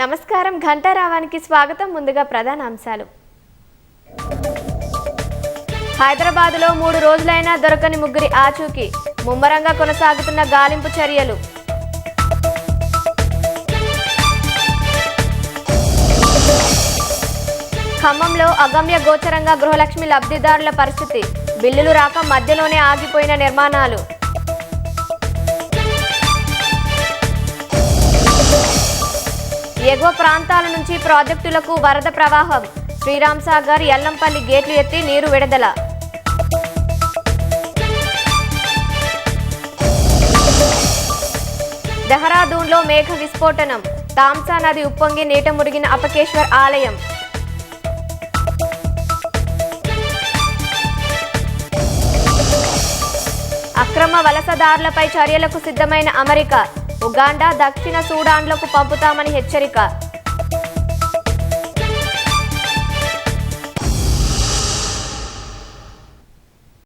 నమస్కారం ఘంటారావానికి స్వాగతం. ముందుగా ప్రధాన అంశాలు. హైదరాబాద్లో 3 రోజులైనా దొరకని ముగ్గురి ఆచూకీ, ముమ్మరంగా కొనసాగుతున్న గాలింపు చర్యలు. ఖమ్మంలో అగమ్య గోచరంగా గృహలక్ష్మి లబ్ధిదారుల పరిస్థితి, బిల్లులు రాక మధ్యలోనే ఆగిపోయిన నిర్మాణాలు. ఎగువ ప్రాంతాల నుంచి ప్రాజెక్టులకు వరద ప్రవాహం, శ్రీరామ్ సాగర్, ఎల్లంపల్లి గేట్లు ఎత్తి నీరు విడుదల. దెహ్రాదూన్లో మేఘ విస్ఫోటనం, తాంసా నది ఉప్పొంగి నీట మురిగిన అపకేశ్వర్ ఆలయం. అక్రమ వలసదారులపై చర్యలకు సిద్ధమైన అమెరికా, ఉగాండా, దక్షిణ సూడాన్లకు పంపుతామని హెచ్చరిక.